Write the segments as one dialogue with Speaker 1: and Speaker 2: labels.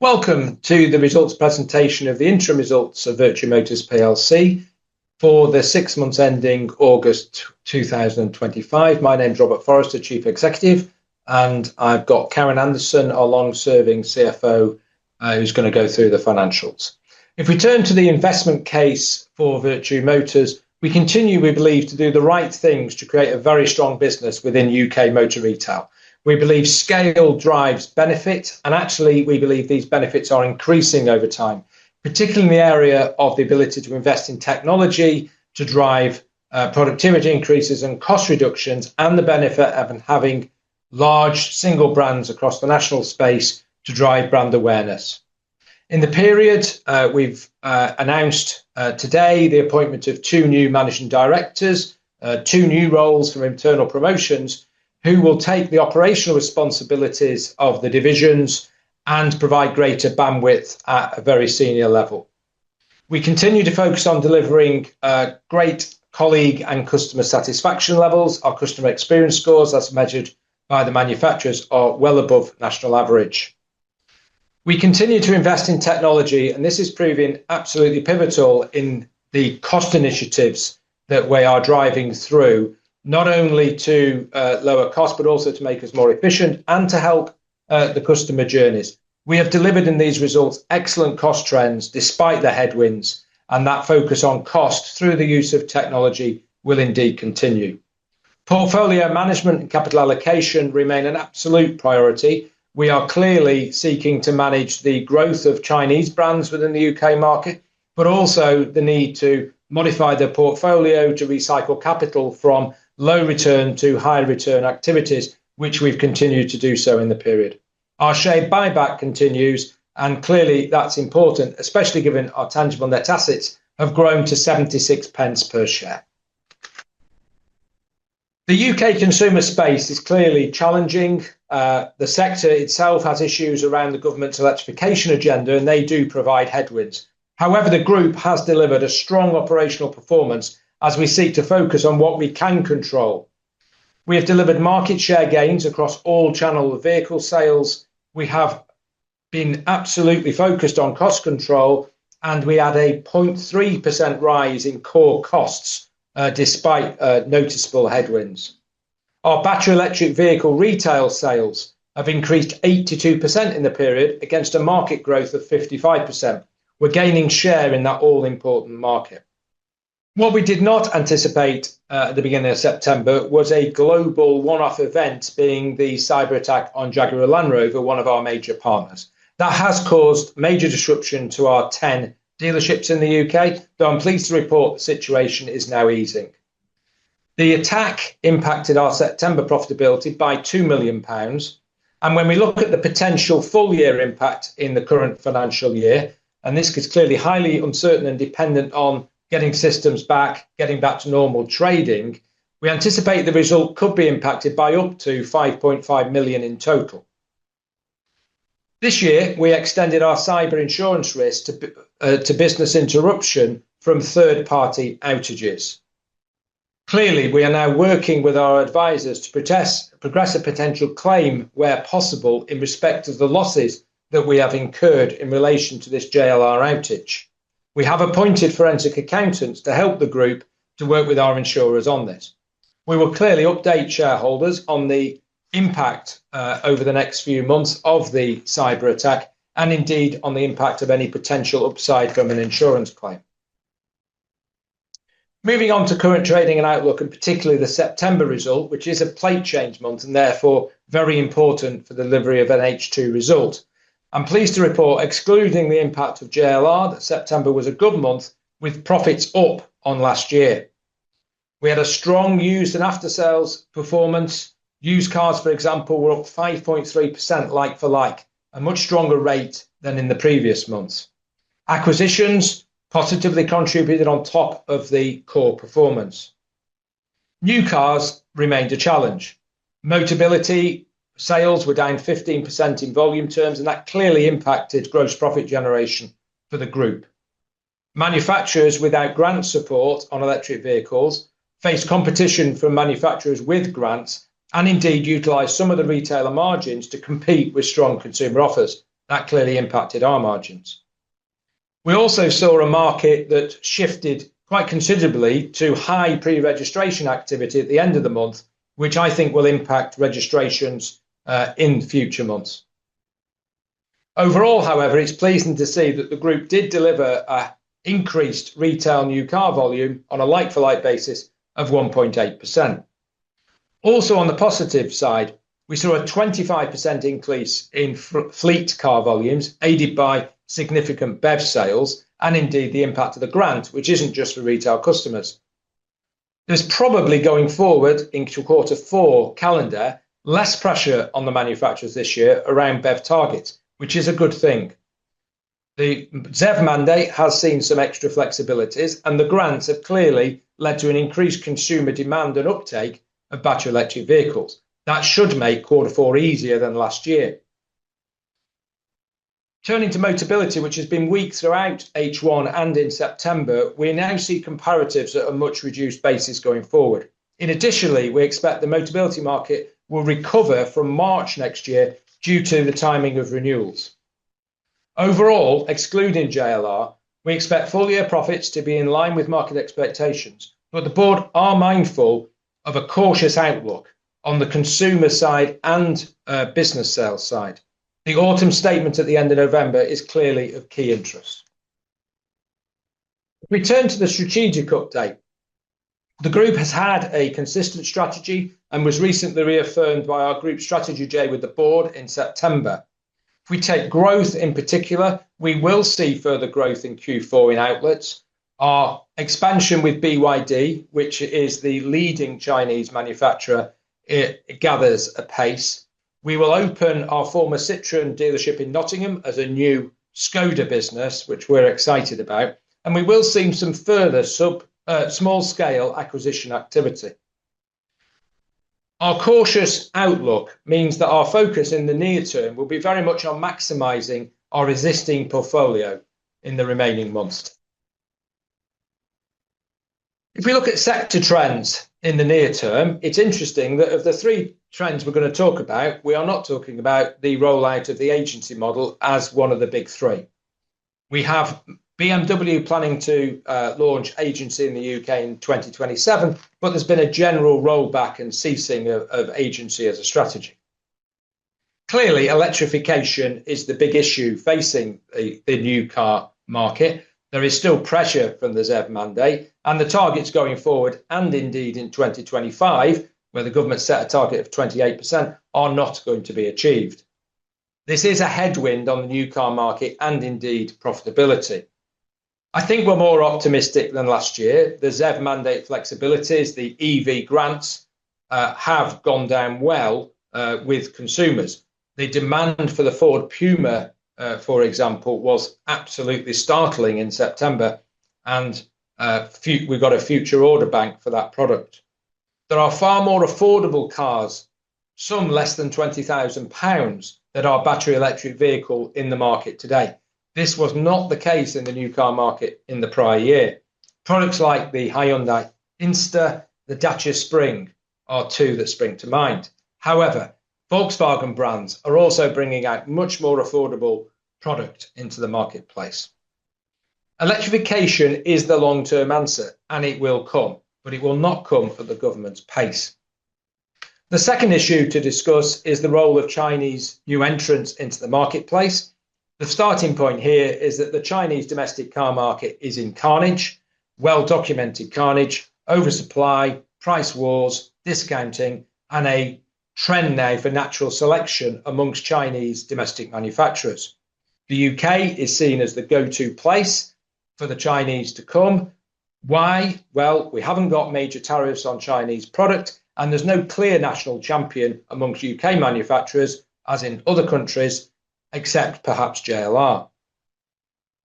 Speaker 1: Welcome to the results presentation of the interim results of Vertu Motors plc for the 6 months ending August 2025. My name's Robert Forrester, Chief Executive, and I've got Karen Anderson, our long-serving CFO, who's going to go through the financials. If we turn to the investment case for Vertu Motors, we continue, we believe, to do the right things to create a very strong business within UK motor retail. We believe scale drives benefit, and actually we believe these benefits are increasing over time, particularly in the area of the ability to invest in technology to drive productivity increases and cost reductions, and the benefit of having large single brands across the national space to drive brand awareness. In the period, we've announced today the appointment of 2 new managing directors, 2 new roles from internal promotions, who will take the operational responsibilities of the divisions and provide greater bandwidth at a very senior level. We continue to focus on delivering great colleague and customer satisfaction levels. Our customer experience scores, as measured by the manufacturers, are well above national average. We continue to invest in technology, and this is proving absolutely pivotal in the cost initiatives that we are driving through, not only to lower costs, but also to make us more efficient and to help the customer journeys. We have delivered in these results excellent cost trends despite the headwinds, and that focus on cost through the use of technology will indeed continue. Portfolio management and capital allocation remain an absolute priority. We are clearly seeking to manage the growth of Chinese brands within the UK market, but also the need to modify the portfolio to recycle capital from low return to high return activities, which we've continued to do so in the period. Our share buyback continues, and clearly that's important, especially given our tangible net assets have grown to 76 pence per share. The UK consumer space is clearly challenging. The sector itself has issues around the government's electrification agenda, and they do provide headwinds. However, the group has delivered a strong operational performance as we seek to focus on what we can control. We have delivered market share gains across all channel of vehicle sales. We have been absolutely focused on cost control, and we had a 0.3% rise in core costs despite noticeable headwinds. Our battery electric vehicle retail sales have increased 82% in the period against a market growth of 55%. We're gaining share in that all-important market. What we did not anticipate at the beginning of September was a global one-off event, being the cyber attack on Jaguar Land Rover, one of our major partners. That has caused major disruption to our 10 dealerships in the UK, though I'm pleased to report the situation is now easing. The attack impacted our September profitability by £2 million, and when we look at the potential full year impact in the current financial year, and this is clearly highly uncertain and dependent on getting systems back, getting back to normal trading, we anticipate the result could be impacted by up to 5.5 million in total. This year, we extended our cyber insurance risk to business interruption from third-party outages. Clearly, we are now working with our advisors to progress a potential claim where possible in respect of the losses that we have incurred in relation to this JLR outage. We have appointed forensic accountants to help the group to work with our insurers on this. We will clearly update shareholders on the impact over the next few months of the cyber attack, and indeed on the impact of any potential upside from an insurance claim. Moving on to current trading and outlook, and particularly the September result, which is a plate change month and therefore very important for the delivery of an H2 result. I'm pleased to report, excluding the impact of JLR, that September was a good month with profits up on last year. We had a strong used and after sales performance. Used cars, for example, were up 5.3% like for like, a much stronger rate than in the previous months. Acquisitions positively contributed on top of the core performance. New cars remained a challenge. Motability sales were down 15% in volume terms, and that clearly impacted gross profit generation for the group. Manufacturers without grant support on electric vehicles faced competition from manufacturers with grants, and indeed utilised some of the retailer margins to compete with strong consumer offers. That clearly impacted our margins. We also saw a market that shifted quite considerably to high pre-registration activity at the end of the month, which I think will impact registrations in future months. Overall, however, it's pleasing to see that the group did deliver an increased retail new car volume on a like-for-like basis of 1.8%. Also on the positive side, we saw a 25% increase in fleet car volumes, aided by significant BEV sales, and indeed the impact of the grant, which isn't just for retail customers. There's probably going forward into Q4 calendar, less pressure on the manufacturers this year around BEV targets, which is a good thing. The ZEV mandate has seen some extra flexibilities, and the grants have clearly led to an increased consumer demand and uptake of battery electric vehicles. That should make Q4 easier than last year. Turning to Motability, which has been weak throughout H1 and in September, we now see comparatives at a much reduced basis going forward. Additionally, we expect the Motability market will recover from March next year due to the timing of renewals. Overall, excluding JLR, we expect full year profits to be in line with market expectations, but the board are mindful of a cautious outlook on the consumer side and business sales side. The autumn statement at the end of November is clearly of key interest. If we turn to the strategic update, the group has had a consistent strategy and was recently reaffirmed by our group strategy day with the board in September. If we take growth in particular, we will see further growth in Q4 in outlets. Our expansion with BYD, which is the leading Chinese manufacturer, it gathers apace. We will open our former Citroën dealership in Nottingham as a new Skoda business, which we're excited about, and we will see some further small-scale acquisition activity. Our cautious outlook means that our focus in the near term will be very much on maximising our existing portfolio in the remaining months. If we look at sector trends in the near term, it's interesting that of the three trends we're going to talk about, we are not talking about the rollout of the agency model as one of the big three. We have BMW planning to launch agency in the UK in 2027, but there's been a general rollback and ceasing of agency as a strategy. Clearly, electrification is the big issue facing the new car market. There is still pressure from the ZEV mandate, and the targets going forward, and indeed in 2025, where the government set a target of 28%, are not going to be achieved. This is a headwind on the new car market and indeed profitability. I think we're more optimistic than last year. The ZEV mandate flexibilities, the EV grants have gone down well with consumers. The demand for the Ford Puma, for example, was absolutely startling in September, and we've got a future order bank for that product. There are far more affordable cars, some less than £20,000, that are battery electric vehicle in the market today. This was not the case in the new car market in the prior year. Products like the Hyundai Insta, the Dacia Spring are two that spring to mind. However, Volkswagen brands are also bringing out much more affordable product into the marketplace. Electrification is the long-term answer, and it will come, but it will not come at the government's pace. The second issue to discuss is the role of Chinese new entrants into the marketplace. The starting point here is that the Chinese domestic car market is in carnage, well-documented carnage, oversupply, price wars, discounting, and a trend now for natural selection amongst Chinese domestic manufacturers. The UK is seen as the go-to place for the Chinese to come. Why? Well, we haven't got major tariffs on Chinese product, and there's no clear national champion amongst UK manufacturers, as in other countries, except perhaps JLR.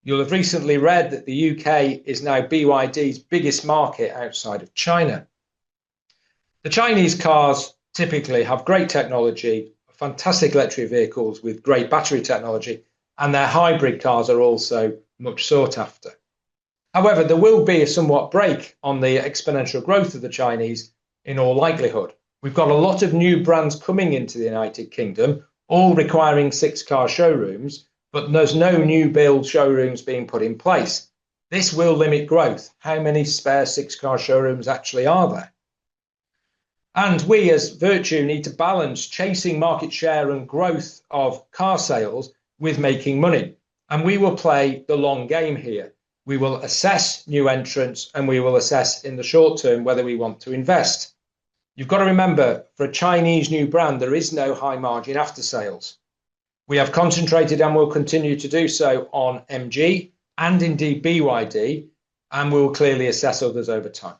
Speaker 1: You'll have recently read that the UK is now BYD's biggest market outside of China. The Chinese cars typically have great technology, fantastic electric vehicles with great battery technology, and their hybrid cars are also much sought after. However, there will be a somewhat break on the exponential growth of the Chinese in all likelihood. We've got a lot of new brands coming into the United Kingdom, all requiring 6-car showrooms, but there's no new build showrooms being put in place. This will limit growth. How many spare 6-car showrooms actually are there? And we as Vertu need to balance chasing market share and growth of car sales with making money. And we will play the long game here. We will assess new entrants and we will assess in the short term whether we want to invest. You've got to remember, for a Chinese new brand, there is no high margin after sales. We have concentrated and will continue to do so on MG and indeed BYD, and we will clearly assess others over time.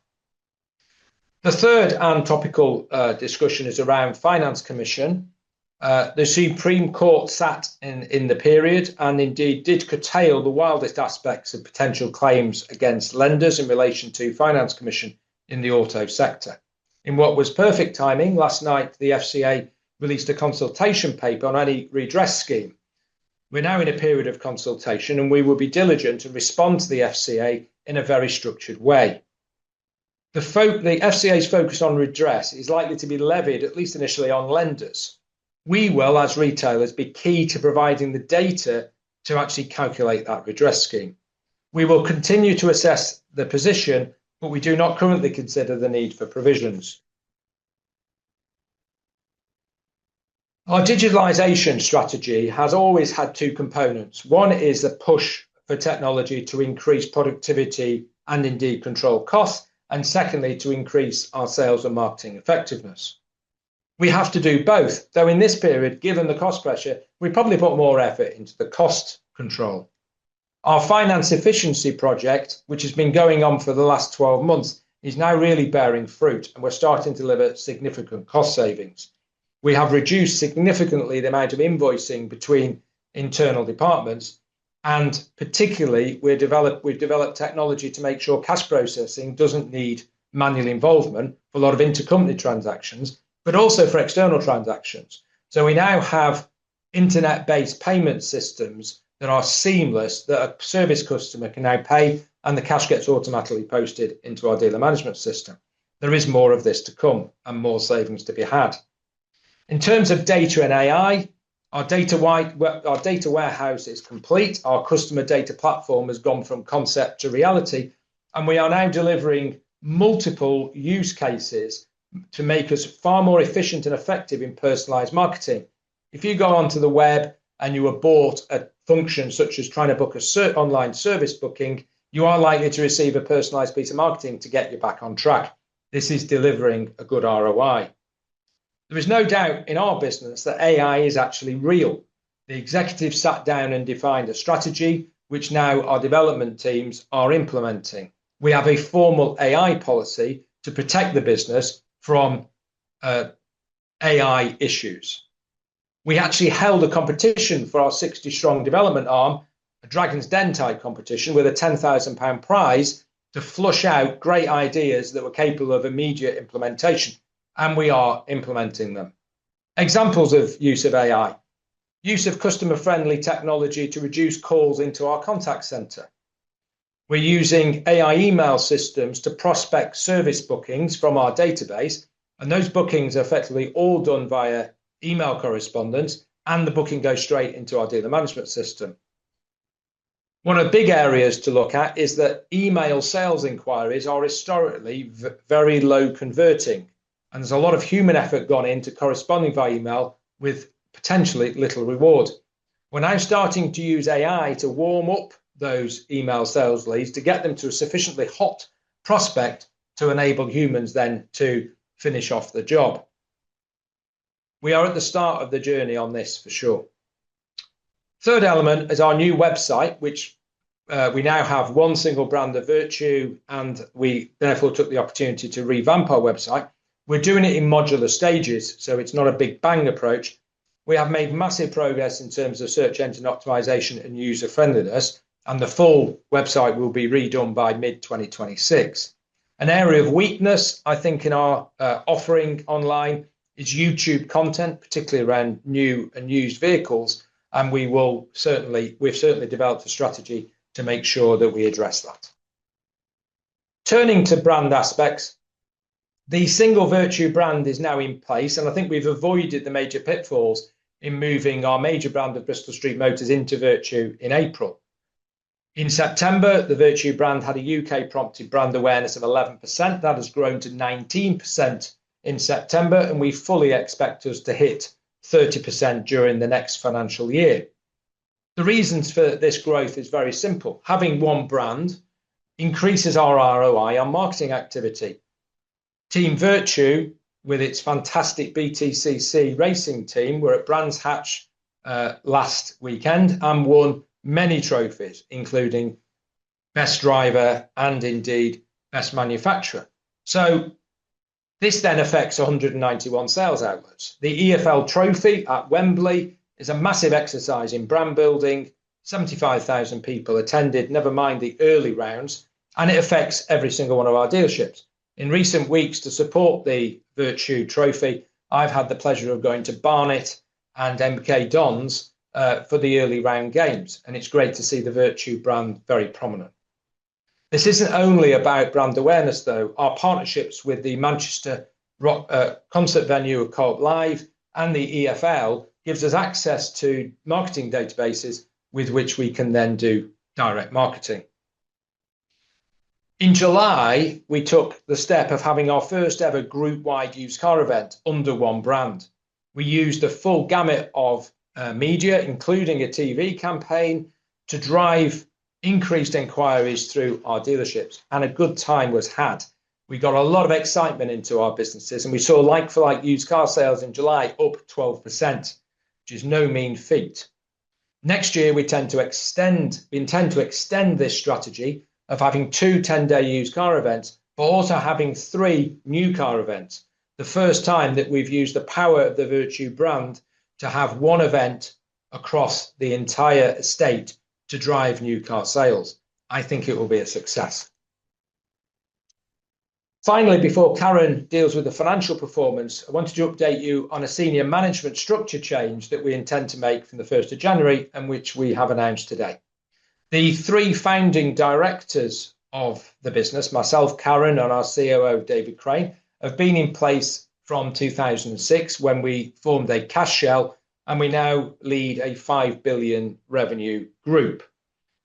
Speaker 1: The third and topical discussion is around Finance Commission. The Supreme Court sat in the period and indeed did curtail the wildest aspects of potential claims against lenders in relation to Finance Commission in the auto sector. In what was perfect timing, last night the FCA released a consultation paper on any redress scheme. We're now in a period of consultation and we will be diligent and respond to the FCA in a very structured way. The FCA's focus on redress is likely to be levied, at least initially, on lenders. We will, as retailers, be key to providing the data to actually calculate that redress scheme. We will continue to assess the position, but we do not currently consider the need for provisions. Our digitalisation strategy has always had two components. One is the push for technology to increase productivity and indeed control costs, and secondly, to increase our sales and marketing effectiveness. We have to do both, though in this period, given the cost pressure, we probably put more effort into the cost control. Our finance efficiency project, which has been going on for the last 12 months, is now really bearing fruit, and we're starting to deliver significant cost savings. We have reduced significantly the amount of invoicing between internal departments, and particularly we've developed technology to make sure cash processing doesn't need manual involvement for a lot of intercompany transactions, but also for external transactions. So we now have internet-based payment systems that are seamless, that a service customer can now pay and the cash gets automatically posted into our dealer management system. There is more of this to come and more savings to be had. In terms of data and AI, our data warehouse is complete. Our customer data platform has gone from concept to reality, and we are now delivering multiple use cases to make us far more efficient and effective in personalized marketing. If you go onto the web and you are bought a function such as trying to book a online service booking, you are likely to receive a personalized piece of marketing to get you back on track. This is delivering a good ROI. There is no doubt in our business that AI is actually real. The executives sat down and defined a strategy, which now our development teams are implementing. We have a formal AI policy to protect the business from AI issues. We actually held a competition for our 60-strong development arm, a Dragon's Den type competition with a £10,000 prize to flush out great ideas that were capable of immediate implementation. And we are implementing them. Examples of use of AI. Use of customer-friendly technology to reduce calls into our contact centre. We're using AI email systems to prospect service bookings from our database, and those bookings are effectively all done via email correspondence, and the booking goes straight into our dealer management system. One of the big areas to look at is that email sales inquiries are historically very low converting. And there's a lot of human effort gone into corresponding via email with potentially little reward. We're now starting to use AI to warm up those email sales leads to get them to a sufficiently hot prospect to enable humans then to finish off the job. We are at the start of the journey on this for sure. Third element is our new website, which we now have one single brand of Vertu, and we therefore took the opportunity to revamp our website. We're doing it in modular stages, so it's not a big bang approach. We have made massive progress in terms of search engine optimization and user friendliness, and the full website will be redone by mid-2026. An area of weakness, I think, in our offering online is YouTube content, particularly around new and used vehicles, and we've certainly developed a strategy to make sure that we address that. Turning to brand aspects, the single Vertu brand is now in place, and I think we've avoided the major pitfalls in moving our major brand of Bristol Street Motors into Vertu in April. In September, the Vertu brand had a UK prompted brand awareness of 11%. That has grown to 19% in September, and we fully expect us to hit 30% during the next financial year. The reasons for this growth is very simple. Having one brand increases our ROI on marketing activity. Team Vertu, with its fantastic BTCC racing team, were at Brands Hatch last weekend and won many trophies, including Best Driver and indeed Best Manufacturer. So this then affects 191 sales outlets. The EFL Trophy at Wembley is a massive exercise in brand building. 75,000 people attended, never mind the early rounds, and it affects every single one of our dealerships. In recent weeks, to support the Vertu Trophy, I've had the pleasure of going to Barnet and MK Dons for the early round games, and it's great to see the Vertu brand very prominent. This isn't only about brand awareness, though. Our partnerships with the Manchester Rock concert venue of Co-op Live and the EFL gives us access to marketing databases with which we can then do direct marketing. In July, we took the step of having our first ever group-wide used car event under one brand. We used a full gamut of media, including a TV campaign, to drive increased inquiries through our dealerships, and a good time was had. We got a lot of excitement into our businesses, and we saw like-for-like used car sales in July up 12%, which is no mean feat. Next year, we intend to extend this strategy of having 2 10-day used car events, but also having 3 new car events. The first time that we've used the power of the Vertu brand to have one event across the entire estate to drive new car sales. I think it will be a success. Finally, before Karen deals with the financial performance, I wanted to update you on a senior management structure change that we intend to make from the 1st of January and which we have announced today. The 3 founding directors of the business, myself, Karen, and our COO, David Crane, have been in place from 2006 when we formed a cash shell, and we now lead a 5 billion revenue group.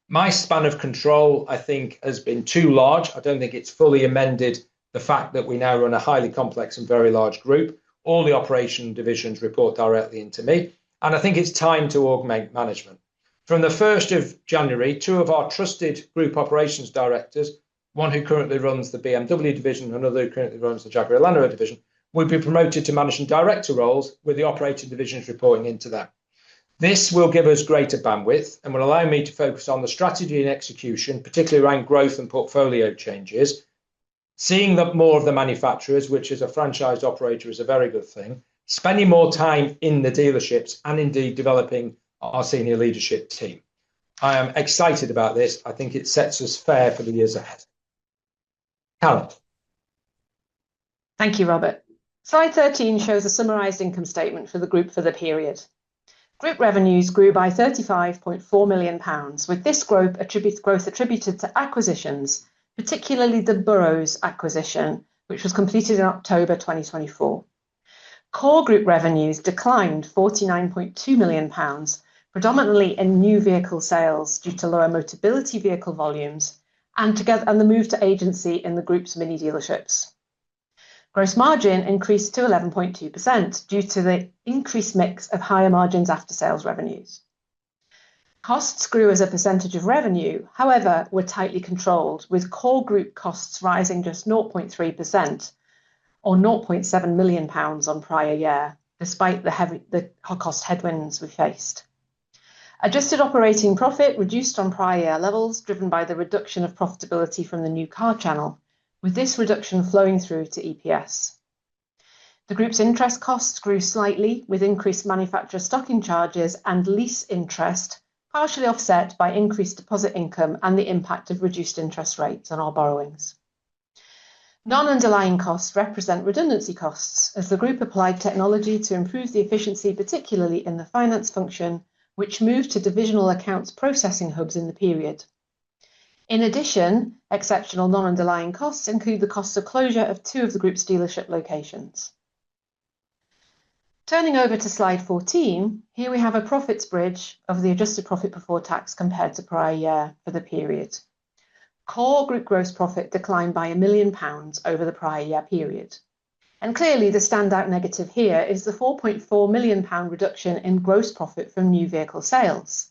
Speaker 1: My span of control, I think, has been too large. I don't think it's fully amended the fact that we now run a highly complex and very large group. All the operation divisions report directly into me, and I think it's time to augment management. From the 1st of January, 2 of our trusted group operations directors, one who currently runs the BMW division and another who currently runs the Jaguar Land Rover division, will be promoted to managing director roles with the operating divisions reporting into them. This will give us greater bandwidth and will allow me to focus on the strategy and execution, particularly around growth and portfolio changes, seeing more of the manufacturers, which as a franchised operator is a very good thing, spending more time in the dealerships and indeed developing our senior leadership team. I am excited about this. I think it sets us fair for the years ahead. Karen.
Speaker 2: Thank you, Robert. Slide 13 shows a summarised income statement for the group for the period. Group revenues grew by £35.4 million, with this growth attributed to acquisitions, particularly the Burrows acquisition, which was completed in October 2024. Core group revenues declined £49.2 million, predominantly in new vehicle sales due to lower Motability vehicle volumes and the move to agency in the group's mini dealerships. Gross margin increased to 11.2% due to the increased mix of higher margins after sales revenues. Costs grew as a percentage of revenue, however, were tightly controlled, with core group costs rising just 0.3% or £0.7 million on prior year, despite the cost headwinds we faced. Adjusted operating profit reduced on prior year levels, driven by the reduction of profitability from the new car channel, with this reduction flowing through to EPS. The group's interest costs grew slightly, with increased manufacturer stocking charges and lease interest, partially offset by increased deposit income and the impact of reduced interest rates on our borrowings. Non-underlying costs represent redundancy costs, as the group applied technology to improve the efficiency, particularly in the finance function, which moved to divisional accounts processing hubs in the period. In addition, exceptional non-underlying costs include the cost of closure of 2 of the group's dealership locations. Turning over to slide 14, here we have a profits bridge of the adjusted profit before tax compared to prior year for the period. Core group gross profit declined by £1 million over the prior year period. And clearly the standout negative here is the £4.4 million reduction in gross profit from new vehicle sales.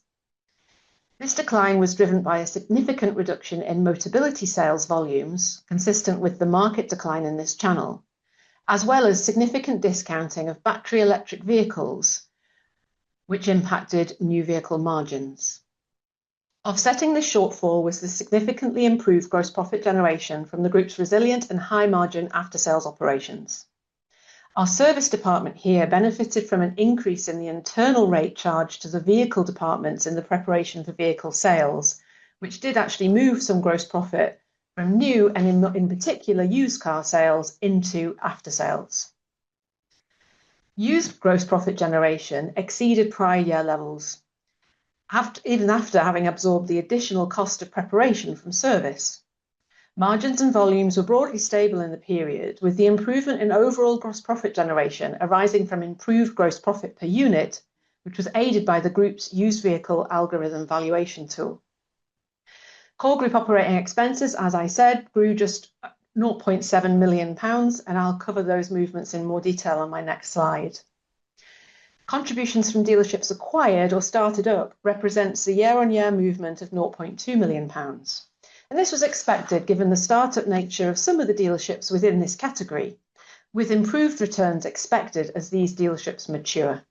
Speaker 2: This decline was driven by a significant reduction in Motability sales volumes, consistent with the market decline in this channel, as well as significant discounting of battery electric vehicles, which impacted new vehicle margins. Offsetting this shortfall was the significantly improved gross profit generation from the group's resilient and high-margin after-sales operations. Our service department here benefited from an increase in the internal rate charged to the vehicle departments in the preparation for vehicle sales, which did actually move some gross profit from new and in particular used car sales into after-sales. Used gross profit generation exceeded prior year levels, even after having absorbed the additional cost of preparation from service. Margins and volumes were broadly stable in the period, with the improvement in overall gross profit generation arising from improved gross profit per unit, which was aided by the group's used vehicle algorithm valuation tool. Core group operating expenses, as I said, grew just £0.7 million, and I'll cover those movements in more detail on my next slide. Contributions from dealerships acquired or started up represents the year-on-year movement of £0.2 million. And this was expected given the start-up nature of some of the dealerships within this category, with improved returns expected as these dealerships mature.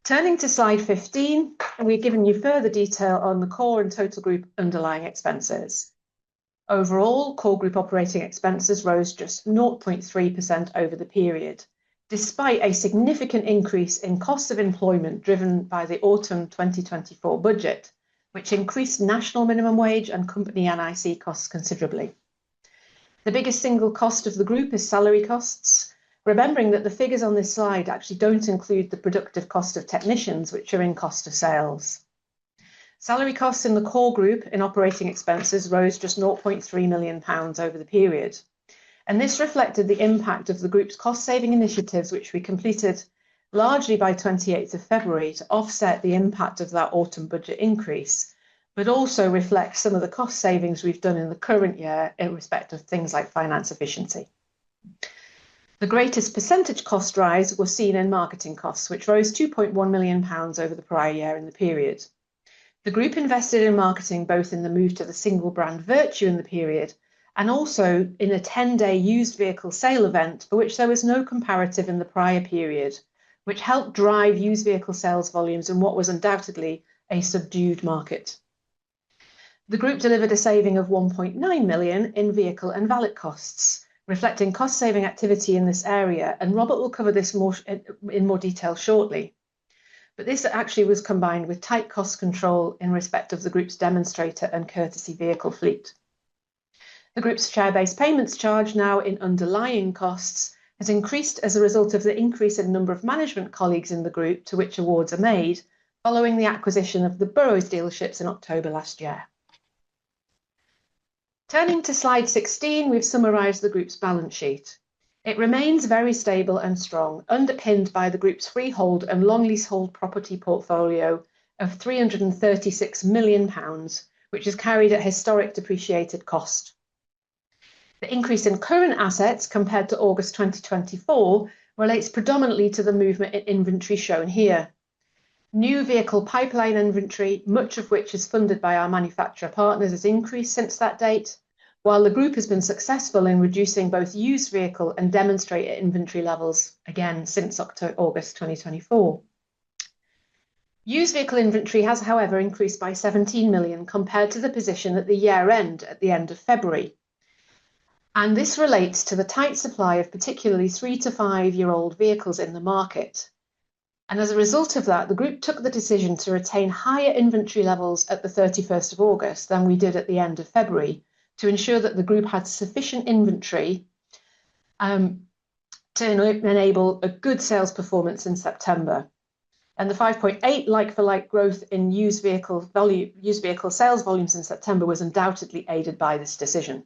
Speaker 2: Turning to slide 15, we're giving you further detail on the core and total group underlying expenses. Overall, core group operating expenses rose just 0.3% over the period, despite a significant increase in cost of employment driven by the autumn 2024 budget, which increased national minimum wage and company NIC costs considerably. The biggest single cost of the group is salary costs, remembering that the figures on this slide actually don't include the productive cost of technicians, which are in cost of sales. Salary costs in the core group in operating expenses rose just £0.3 million over the period. And this reflected the impact of the group's cost-saving initiatives, which we completed largely by 28th of February to offset the impact of that autumn budget increase, but also reflects some of the cost savings we've done in the current year in respect of things like finance efficiency. The greatest percentage cost rise was seen in marketing costs, which rose £2.1 million over the prior year in the period. The group invested in marketing both in the move to the single brand Vertu in the period and also in a 10-day used vehicle sale event for which there was no comparative in the prior period, which helped drive used vehicle sales volumes in what was undoubtedly a subdued market. The group delivered a saving of £1.9 million in vehicle and valet costs, reflecting cost-saving activity in this area, and Robert will cover this in more detail shortly. But this actually was combined with tight cost control in respect of the group's demonstrator and courtesy vehicle fleet. The group's share-based payments charge, now in underlying costs, has increased as a result of the increase in number of management colleagues in the group to which awards are made, following the acquisition of the Burrows dealerships in October last year. Turning to slide 16, we've summarised the group's balance sheet. It remains very stable and strong, underpinned by the group's freehold and long leasehold property portfolio of £336 million, which is carried at historic depreciated cost. The increase in current assets compared to August 2024 relates predominantly to the movement in inventory shown here. New vehicle pipeline inventory, much of which is funded by our manufacturer partners, has increased since that date, while the group has been successful in reducing both used vehicle and demonstrator inventory levels, again, since August 2024. Used vehicle inventory has, however, increased by £17 million compared to the position at the year end at the end of February. And this relates to the tight supply of particularly 3 to 5 year old vehicles in the market. And as a result of that, the group took the decision to retain higher inventory levels at the 31st of August than we did at the end of February to ensure that the group had sufficient inventory to enable a good sales performance in September. And the 5.8 like-for-like growth in used vehicle sales volumes in September was undoubtedly aided by this decision.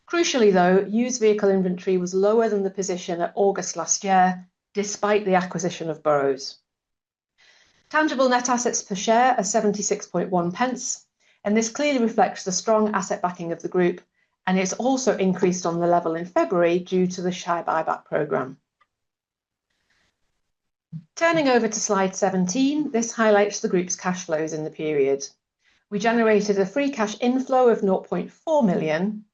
Speaker 2: Crucially, though, used vehicle inventory was lower than the position at August last year, despite the acquisition of boroughs. Tangible net assets per share are 76.1 pence, and this clearly reflects the strong asset backing of the group, and it's also increased on the level in February due to the share buyback programme. Turning over to slide 17, this highlights the group's cash flows in the period. We generated a free cash inflow of 0.4 million,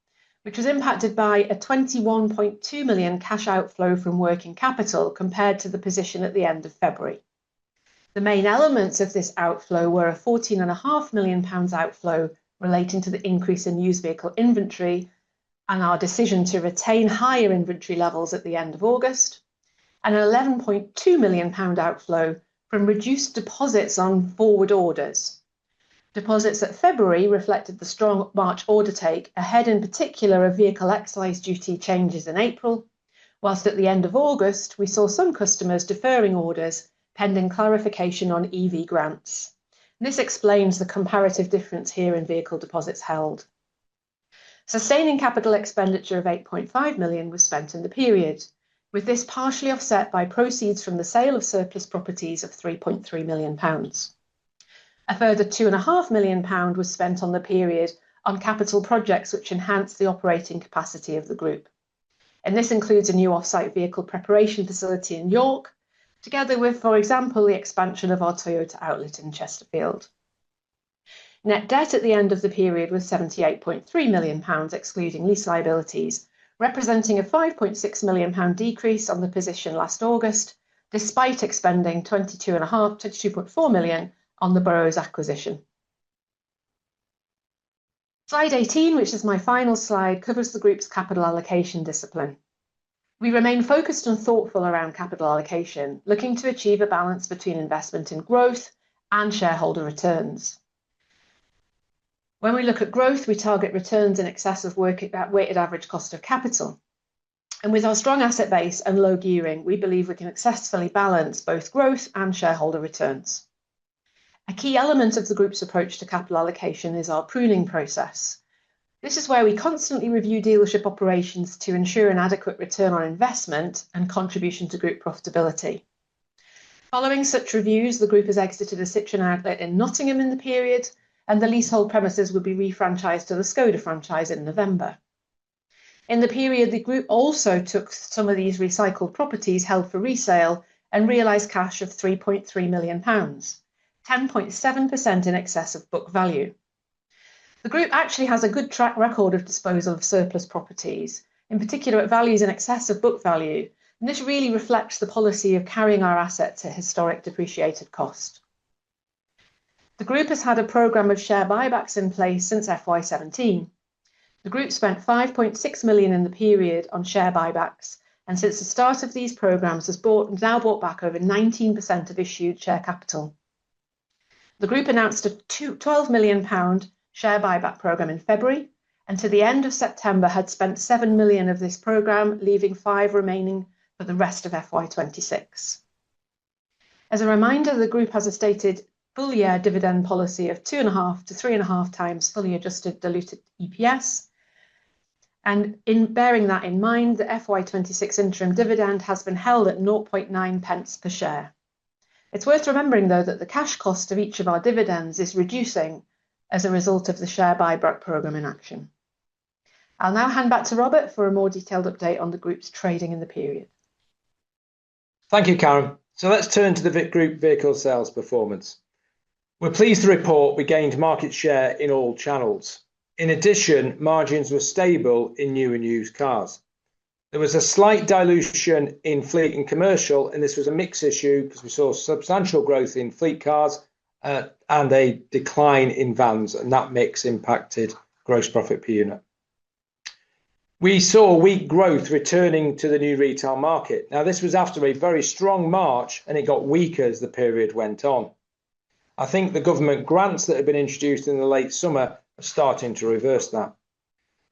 Speaker 2: which was impacted by a 21.2 million cash outflow from working capital compared to the position at the end of February. The main elements of this outflow were a £14.5 million outflow relating to the increase in used vehicle inventory and our decision to retain higher inventory levels at the end of August, and an £11.2 million outflow from reduced deposits on forward orders. Deposits at February reflected the strong March order take, ahead in particular of vehicle excise duty changes in April, whilst at the end of August we saw some customers deferring orders pending clarification on EV grants. This explains the comparative difference here in vehicle deposits held. Sustaining capital expenditure of 8.5 million was spent in the period, with this partially offset by proceeds from the sale of surplus properties of £3.3 million. A further £2.5 million was spent on the period on capital projects which enhance the operating capacity of the group. And this includes a new off-site vehicle preparation facility in York, together with, for example, the expansion of our Toyota outlet in Chesterfield. Net debt at the end of the period was £78.3 million, excluding lease liabilities, representing a £5.6 million decrease on the position last August, despite expending £22.4 million on the boroughs acquisition. Slide 18, which is my final slide, covers the group's capital allocation discipline. We remain focused and thoughtful around capital allocation, looking to achieve a balance between investment in growth and shareholder returns. When we look at growth, we target returns in excess of weighted average cost of capital. And with our strong asset base and low gearing, we believe we can successfully balance both growth and shareholder returns. A key element of the group's approach to capital allocation is our pruning process. This is where we constantly review dealership operations to ensure an adequate return on investment and contribution to group profitability. Following such reviews, the group has exited a Citroën outlet in Nottingham in the period, and the leasehold premises will be refranchised to the Skoda franchise in November. In the period, the group also took some of these recycled properties held for resale and realised cash of £3.3 million, 10.7% in excess of book value. The group actually has a good track record of disposal of surplus properties, in particular at values in excess of book value, and this really reflects the policy of carrying our assets at historic depreciated cost. The group has had a programme of share buybacks in place since FY17. The group spent £5.6 million in the period on share buybacks, and since the start of these programmes has now bought back over 19% of issued share capital. The group announced a £12 million share buyback programme in February, and to the end of September had spent £7 million of this programme, leaving £5 million remaining for the rest of FY26. As a reminder, the group has a stated full-year dividend policy of 2.5 to 3.5 times fully adjusted diluted EPS, and in bearing that in mind, the FY26 interim dividend has been held at 0.9 pence per share. It's worth remembering, though, that the cash cost of each of our dividends is reducing as a result of the share buyback programme in action. I'll now hand back to Robert for a more detailed update on the group's trading in the period.
Speaker 1: Thank you, Karen. So let's turn to the group vehicle sales performance. We're pleased to report we gained market share in all channels. In addition, margins were stable in new and used cars. There was a slight dilution in fleet and commercial, and this was a mixed issue because we saw substantial growth in fleet cars and a decline in vans, and that mix impacted gross profit per unit. We saw weak growth returning to the new retail market. Now, this was after a very strong March, and it got weaker as the period went on. I think the government grants that had been introduced in the late summer are starting to reverse that.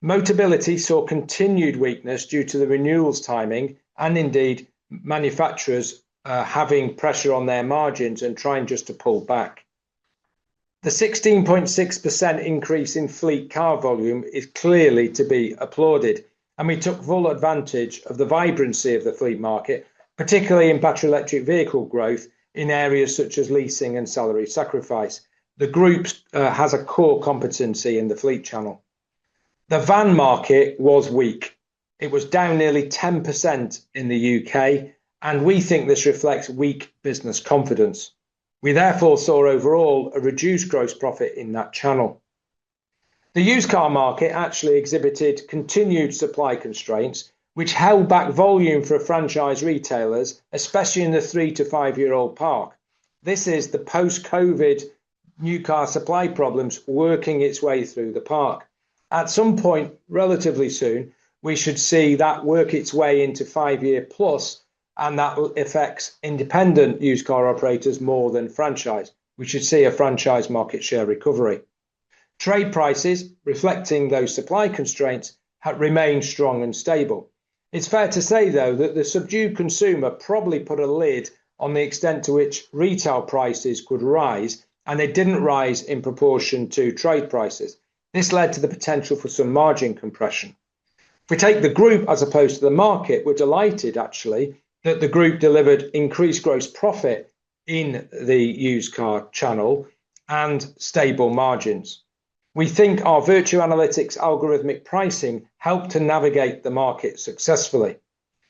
Speaker 1: Motability saw continued weakness due to the renewals timing and indeed manufacturers having pressure on their margins and trying just to pull back. The 16.6% increase in fleet car volume is clearly to be applauded, and we took full advantage of the vibrancy of the fleet market, particularly in battery electric vehicle growth in areas such as leasing and salary sacrifice. The group has a core competency in the fleet channel. The van market was weak. It was down nearly 10% in the UK, and we think this reflects weak business confidence. We therefore saw overall a reduced gross profit in that channel. The used car market actually exhibited continued supply constraints, which held back volume for franchise retailers, especially in the 3 to 5 year old park. This is the post-COVID new car supply problems working its way through the park. At some point relatively soon, we should see that work its way into 5 year plus, and that affects independent used car operators more than franchise. We should see a franchise market share recovery. Trade prices, reflecting those supply constraints, have remained strong and stable. It's fair to say, though, that the subdued consumer probably put a lid on the extent to which retail prices could rise, and they didn't rise in proportion to trade prices. This led to the potential for some margin compression. If we take the group as opposed to the market, we're delighted actually that the group delivered increased gross profit in the used car channel and stable margins. We think our Vertu Analytics algorithmic pricing helped to navigate the market successfully.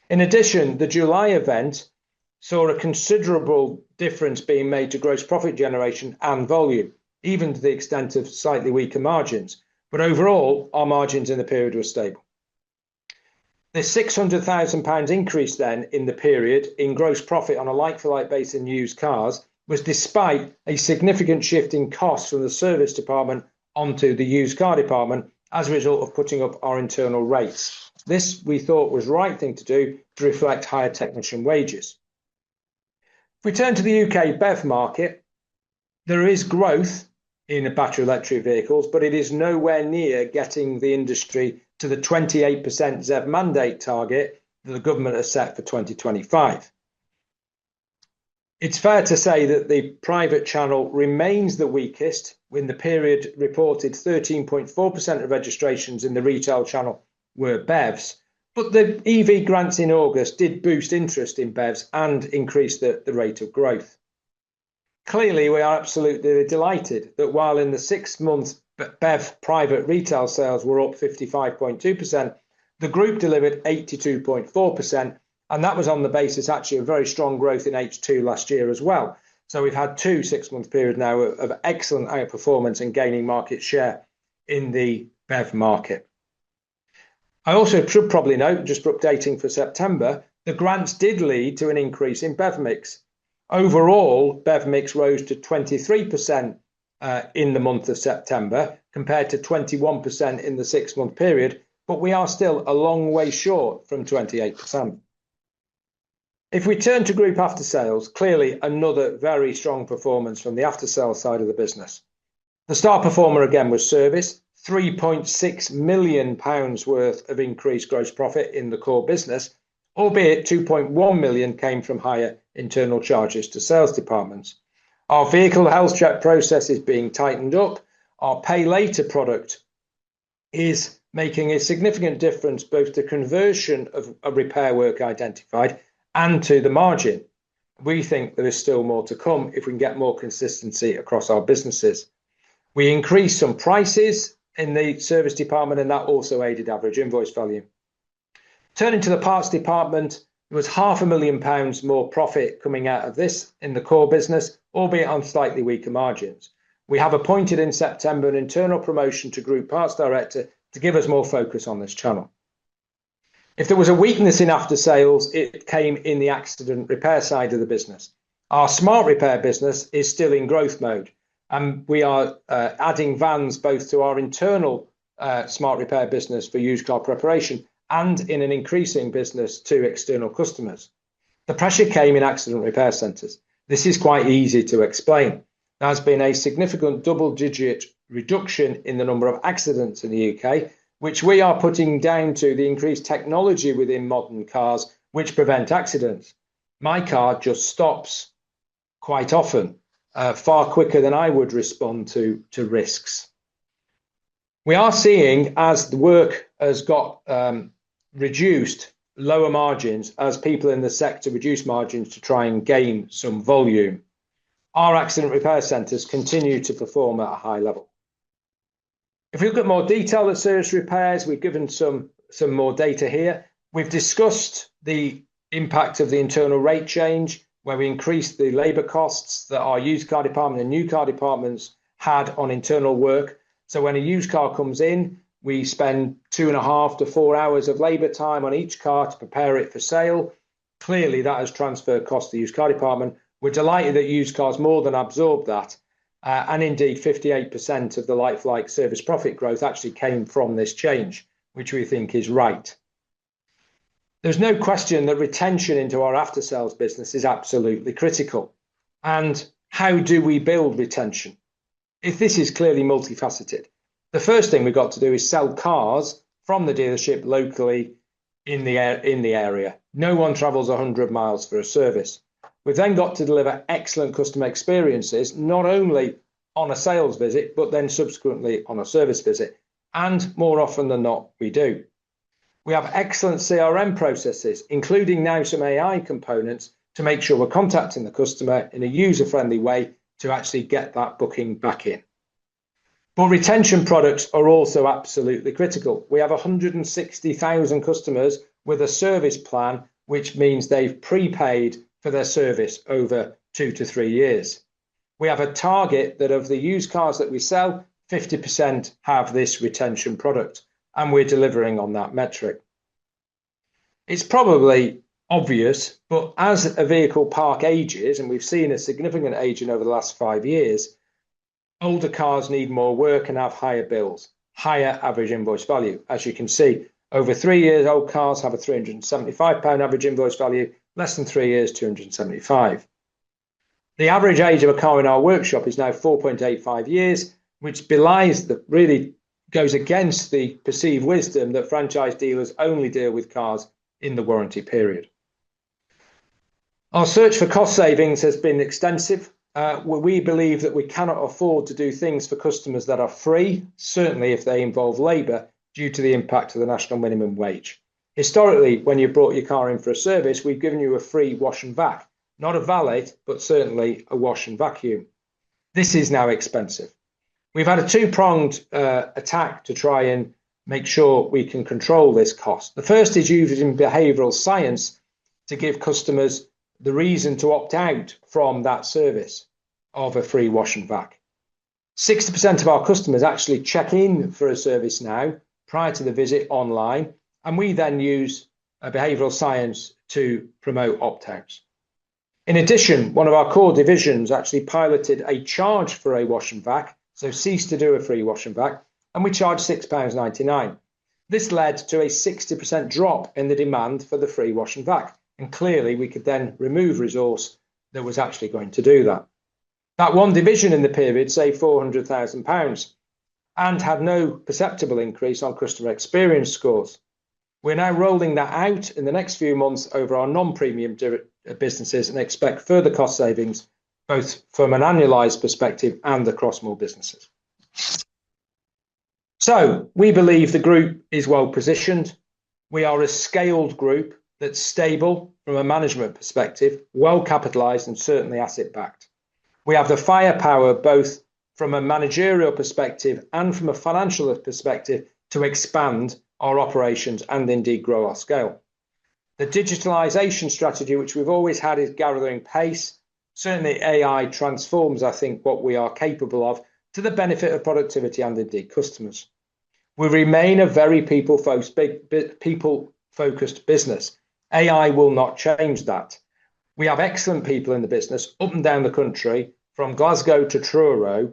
Speaker 1: In addition, the July event saw a considerable difference being made to gross profit generation and volume, even to the extent of slightly weaker margins. But overall, our margins in the period were stable. The £600,000 increase then in the period in gross profit on a like-for-like basis in used cars was despite a significant shift in costs from the service department onto the used car department as a result of putting up our internal rates. This we thought was the right thing to do to reflect higher technician wages. If we turn to the UK BEV market, there is growth in battery electric vehicles, but it is nowhere near getting the industry to the 28% ZEV mandate target that the government has set for 2025. It's fair to say that the private channel remains the weakest. In the period reported, 13.4% of registrations in the retail channel were BEVs, but the EV grants in August did boost interest in BEVs and increase the rate of growth. Clearly, we are absolutely delighted that while in the 6 months BEV private retail sales were up 55.2%, the group delivered 82.4%, and that was on the basis actually of very strong growth in H2 last year as well. So we've had 2 6-month periods now of excellent outperformance and gaining market share in the BEV market. I also should probably note, just for updating for September, the grants did lead to an increase in BEV mix. Overall, BEV mix rose to 23% in the month of September, compared to 21% in the 6-month period, but we are still a long way short from 28%. If we turn to group after sales, clearly another very strong performance from the after sales side of the business. The star performer again was service, £3.6 million worth of increased gross profit in the core business, albeit 2.1 million came from higher internal charges to sales departments. Our vehicle health check process is being tightened up. Our pay later product is making a significant difference both to conversion of a repair work identified and to the margin. We think there is still more to come if we can get more consistency across our businesses. We increased some prices in the service department, and that also aided average invoice value. Turning to the parts department, there was £500,000 more profit coming out of this in the core business, albeit on slightly weaker margins. We have appointed in September an internal promotion to Group Parts Director to give us more focus on this channel. If there was a weakness in after sales, it came in the accident repair side of the business. Our smart repair business is still in growth mode, and we are adding vans both to our internal smart repair business for used car preparation and in an increasing business to external customers. The pressure came in accident repair centres. This is quite easy to explain. There has been a significant double-digit reduction in the number of accidents in the UK, which we are putting down to the increased technology within modern cars which prevent accidents. My car just stops quite often, far quicker than I would respond to risks. We are seeing, as the work has got reduced, lower margins as people in the sector reduce margins to try and gain some volume. Our accident repair centres continue to perform at a high level. If we look at more detail at service repairs, we've given some more data here. We've discussed the impact of the internal rate change, where we increased the labour costs that our used car department and new car departments had on internal work. So when a used car comes in, we spend 2.5 to 4 hours of labour time on each car to prepare it for sale. Clearly, that has transferred cost to the used car department. We're delighted that used cars more than absorbed that. And indeed, 58% of the like-for-like service profit growth actually came from this change, which we think is right. There's no question that retention into our after-sales business is absolutely critical. And how do we build retention? If this is clearly multifaceted, the first thing we've got to do is sell cars from the dealership locally in the area. No one travels 100 miles for a service. We've then got to deliver excellent customer experiences, not only on a sales visit, but then subsequently on a service visit. And more often than not, we do. We have excellent CRM processes, including now some AI components to make sure we're contacting the customer in a user-friendly way to actually get that booking back in. But retention products are also absolutely critical. We have 160,000 customers with a service plan, which means they've prepaid for their service over 2 to 3 years. We have a target that of the used cars that we sell, 50% have this retention product, and we're delivering on that metric. It's probably obvious, but as a vehicle park ages, and we've seen a significant aging over the last 5 years, older cars need more work and have higher bills, higher average invoice value. As you can see, over 3 years, old cars have a £375 average invoice value, less than 3 years, 275. The average age of a car in our workshop is now 4.85 years, which belies that really goes against the perceived wisdom that franchise dealers only deal with cars in the warranty period. Our search for cost savings has been extensive. We believe that we cannot afford to do things for customers that are free, certainly if they involve labour, due to the impact of the national minimum wage. Historically, when you brought your car in for a service, we've given you a free wash and vac, not a valet, but certainly a wash and vacuum. This is now expensive. We've had a two-pronged attack to try and make sure we can control this cost. The first is using behavioural science to give customers the reason to opt out from that service of a free wash and vac. 60% of our customers actually check in for a service now prior to the visit online, and we then use behavioural science to promote opt-outs. In addition, one of our core divisions actually piloted a charge for a wash and vac, so ceased to do a free wash and vac, and we charged £6.99. This led to a 60% drop in the demand for the free wash and vac, and clearly we could then remove resource that was actually going to do that. That one division in the period saved £400,000 and had no perceptible increase on customer experience scores. We're now rolling that out in the next few months over our non-premium businesses and expect further cost savings, both from an annualised perspective and across more businesses. So we believe the group is well positioned. We are a scaled group that's stable from a management perspective, well capitalised and certainly asset backed. We have the firepower both from a managerial perspective and from a financial perspective to expand our operations and indeed grow our scale. The digitalisation strategy, which we've always had, is gathering pace. Certainly AI transforms, I think, what we are capable of to the benefit of productivity and indeed customers. We remain a very people-focused business. AI will not change that. We have excellent people in the business up and down the country, from Glasgow to Truro,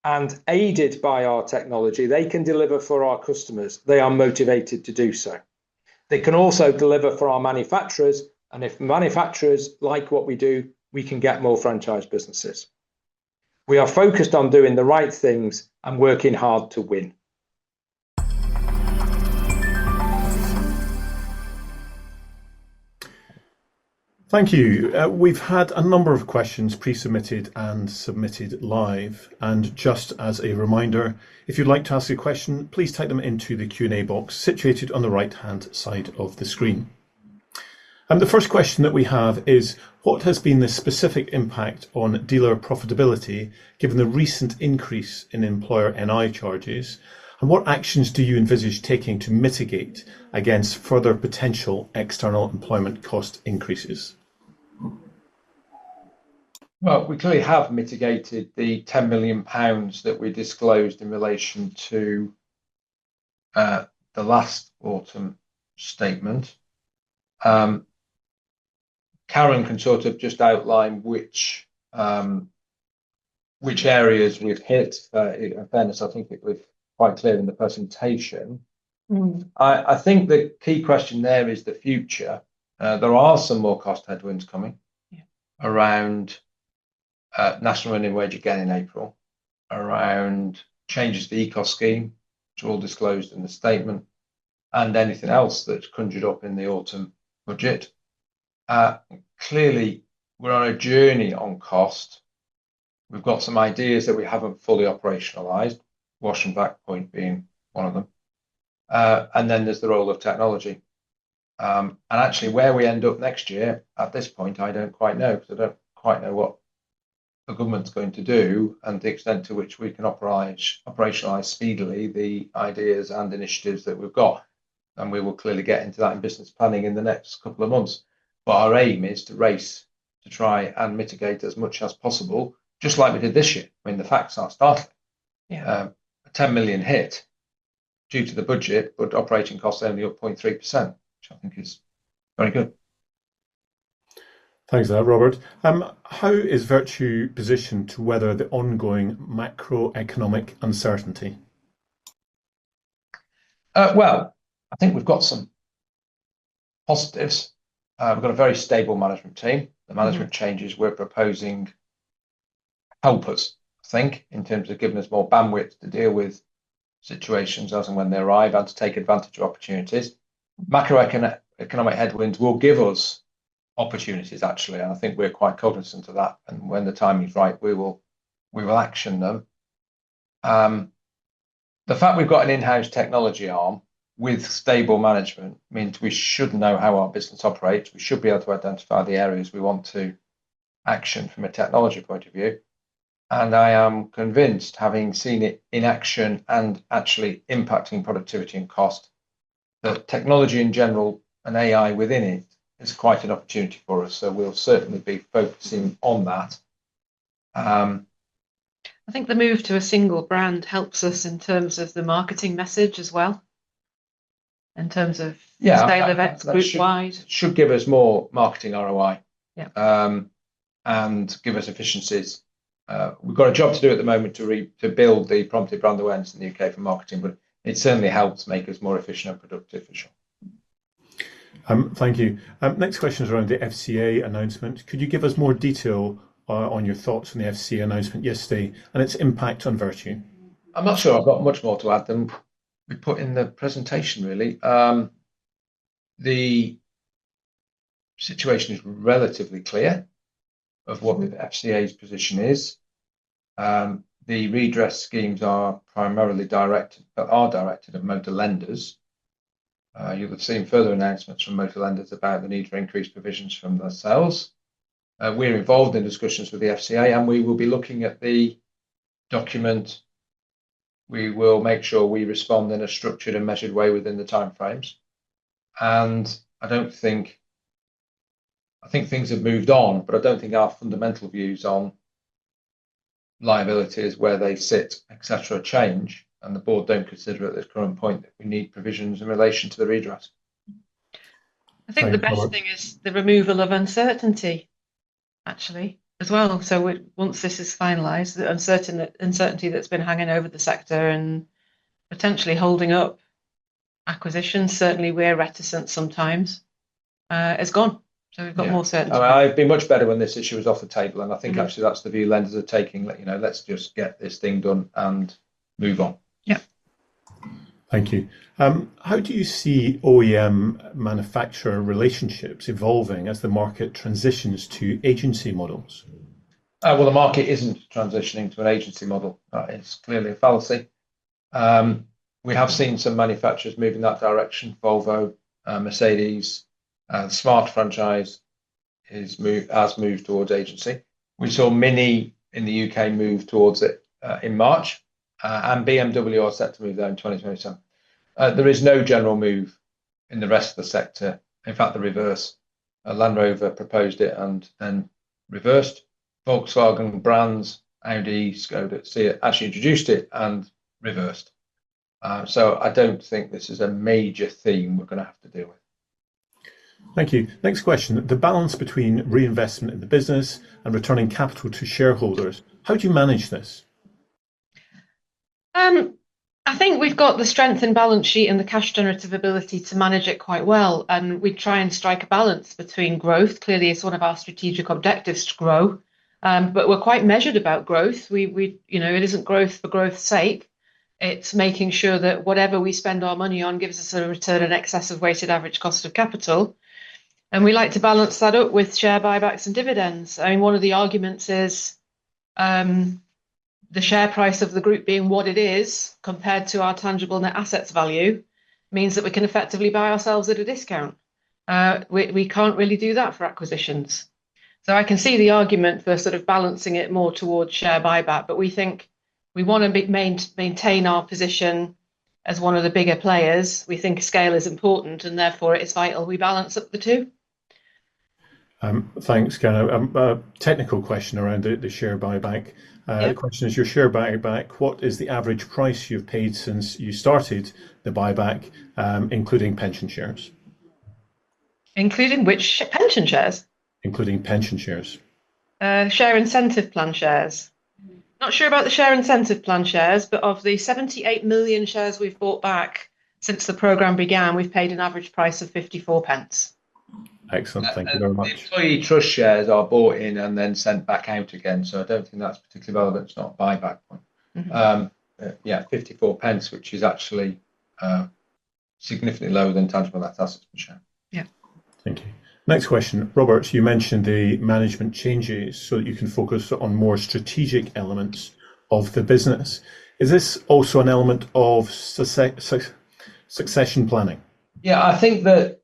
Speaker 1: and aided by our technology, they can deliver for our customers. They are motivated to do so. They can also deliver for our manufacturers, and if manufacturers like what we do, we can get more franchise businesses. We are focused on doing the right things and working hard to win.
Speaker 3: Thank you. We've had a number of questions pre-submitted and submitted live. And just as a reminder, if you'd like to ask a question, please type them into the Q&A box situated on the right-hand side of the screen. And the first question that we have is, what has been the specific impact on dealer profitability given the recent increase in employer NI charges? And what actions do you envisage taking to mitigate against further potential external employment cost increases?
Speaker 1: Well, we clearly have mitigated the £10 million that we disclosed in relation to the last autumn statement. Karen can sort of just outline which areas we've hit. In fairness, I think it was quite clear in the presentation. I think the key question there is the future. There are some more cost headwinds coming around national minimum wage again in April, around changes to the ECOS scheme, which are all disclosed in the statement, and anything else that's conjured up in the autumn budget. Clearly, we're on a journey on cost. We've got some ideas that we haven't fully operationalised, wash and vac point being one of them. And then there's the role of technology. And actually, where we end up next year, at this point, I don't quite know, because I don't quite know what the government's going to do and the extent to which we can operationalise speedily the ideas and initiatives that we've got. And we will clearly get into that in business planning in the next couple of months. But our aim is to race to try and mitigate as much as possible, just like we did this year. I mean, the facts are startling. A 10 million hit due to the budget, but operating costs only up 0.3%, which I think is very good.
Speaker 3: Thanks for that, Robert. How is Vertu positioned to weather the ongoing macroeconomic uncertainty?
Speaker 1: Well, I think we've got some positives. We've got a very stable management team. The management changes we're proposing help us, I think, in terms of giving us more bandwidth to deal with situations as and when they arrive and to take advantage of opportunities. Macroeconomic headwinds will give us opportunities, actually, and I think we're quite cognizant of that. And when the timing is right, we will action them. The fact we've got an in-house technology arm with stable management means we should know how our business operates. We should be able to identify the areas we want to action from a technology point of view. And I am convinced, having seen it in action and actually impacting productivity and cost, that technology in general and AI within it is quite an opportunity for us. So we'll certainly be focusing on that.
Speaker 2: I think the move to a single brand helps us in terms of the marketing message as well, in terms of sale events group wide.
Speaker 1: Should give us more marketing ROI, and give us efficiencies. We've got a job to do at the moment to build the prompted brand awareness in the UK for marketing, but it certainly helps make us more efficient and productive for sure.
Speaker 3: Thank you. Next question is around the FCA announcement. Could you give us more detail on your thoughts on the FCA announcement yesterday and its impact on Vertu?
Speaker 1: I'm not sure I've got much more to add than we put in the presentation, really. The situation is relatively clear of what the FCA's position is. The redress schemes are primarily directed at motor lenders. You'll have seen further announcements from motor lenders about the need for increased provisions from themselves. We're involved in discussions with the FCA, and we will be looking at the document. We will make sure we respond in a structured and measured way within the timeframes. And I think things have moved on, but I don't think our fundamental views on liabilities, where they sit, etc., change. And the board don't consider at this current point that we need provisions in relation to the redress.
Speaker 2: I think the best thing is the removal of uncertainty, actually, as well. So once this is finalised, the uncertainty that's been hanging over the sector and potentially holding up acquisitions, certainly we're reticent sometimes, is gone. So we've got more certainty.
Speaker 1: I've been much better when this issue was off the table, and I think actually that's the view lenders are taking. Let's just get this thing done and move on.
Speaker 2: Yeah.
Speaker 3: Thank you. How do you see OEM manufacturer relationships evolving as the market transitions to agency models?
Speaker 1: Well, the market isn't transitioning to an agency model. It's clearly a fallacy. We have seen some manufacturers move in that direction. Volvo, Mercedes, The Smart franchise has moved towards agency. We saw Mini in the UK move towards it in March, and BMW are set to move there in 2027. There is no general move in the rest of the sector. In fact, the reverse. Land Rover proposed it and then reversed. Volkswagen brands, Audi, Skoda, Seat actually introduced it and reversed. So I don't think this is a major theme we're going to have to deal with.
Speaker 3: Thank you. Next question. The balance between reinvestment in the business and returning capital to shareholders. How do you manage this?
Speaker 2: I think we've got the strength in balance sheet and the cash generative ability to manage it quite well. And we try and strike a balance between growth. Clearly, it's one of our strategic objectives to grow. But we're quite measured about growth. It isn't growth for growth's sake. It's making sure that whatever we spend our money on gives us a return in excess of weighted average cost of capital. And we like to balance that up with share buybacks and dividends. I mean, one of the arguments is the share price of the group being what it is compared to our tangible net assets value means that we can effectively buy ourselves at a discount. We can't really do that for acquisitions. So I can see the argument for sort of balancing it more towards share buyback, but we think we want to maintain our position as one of the bigger players. We think scale is important, and therefore it is vital we balance up the two.
Speaker 3: Thanks, Karen. A technical question around the share buyback. The question is, your share buyback, what is the average price you've paid since you started the buyback, including pension shares?
Speaker 2: Including which pension shares?
Speaker 3: Including pension shares.
Speaker 2: Share incentive plan shares. Not sure about the share incentive plan shares, but of the 78 million shares we've bought back since the programme began, we've paid an average price of 54 pence.
Speaker 3: Excellent, thank you very much.
Speaker 1: The employee trust shares are bought in and then sent back out again, so I don't think that's particularly relevant. It's not a buyback one. Mm-hmm. 54 pence, which is actually significantly lower than tangible net assets per share.
Speaker 2: Yeah.
Speaker 3: Thank you. Next question. Robert, you mentioned the management changes so that you can focus on more strategic elements of the business. Is this also an element of succession planning?
Speaker 1: Yeah, I think that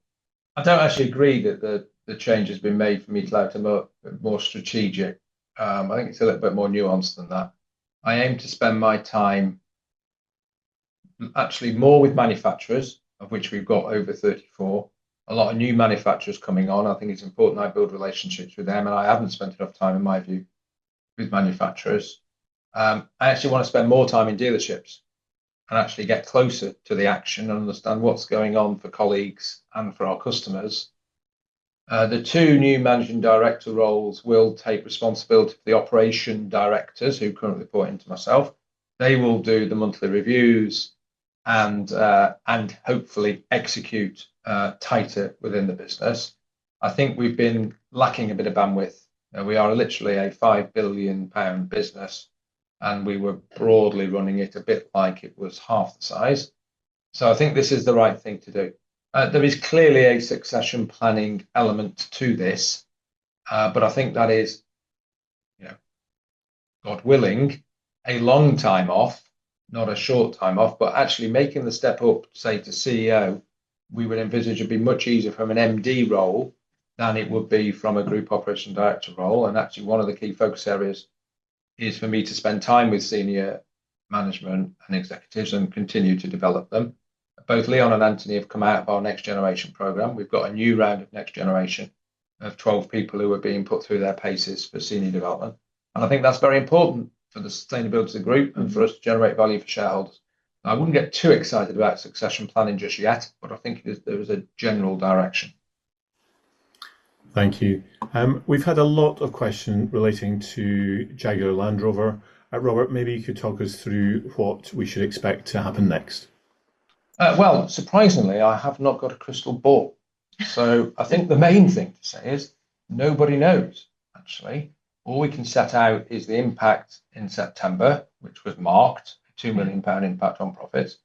Speaker 1: I don't actually agree that the change has been made for me to have more strategic. I think it's a little bit more nuanced than that. I aim to spend my time actually more with manufacturers, of which we've got over 34. A lot of new manufacturers coming on. I think it's important I build relationships with them, and I haven't spent enough time, in my view, with manufacturers. I actually want to spend more time in dealerships and actually get closer to the action and understand what's going on for colleagues and for our customers. The two new managing director roles will take responsibility for the operation directors who currently report into myself. They will do the monthly reviews and hopefully execute tighter within the business. I think we've been lacking a bit of bandwidth. We are literally a £5 billion business, and we were broadly running it a bit like it was half the size. So I think this is the right thing to do. There is clearly a succession planning element to this, but I think that is, God willing, a long time off, not a short time off, but actually making the step up, say, to CEO, we would envisage it'd be much easier from an MD role than it would be from a group operation director role. And actually one of the key focus areas is for me to spend time with senior management and executives and continue to develop them. Both Leon and Anthony have come out of our next generation program. We've got a new round of next generation of 12 people who are being put through their paces for senior development. And I think that's very important for the sustainability of the group and for us to generate value for shareholders. I wouldn't get too excited about succession planning just yet, but I think there is a general direction.
Speaker 3: Thank you. We've had a lot of questions relating to Jaguar Land Rover. Robert, maybe you could talk us through what we should expect to happen next.
Speaker 1: Well, surprisingly, I have not got a crystal ball. So I think the main thing to say is nobody knows, actually. All we can set out is the impact in September, which was marked, a £2 million impact on profits,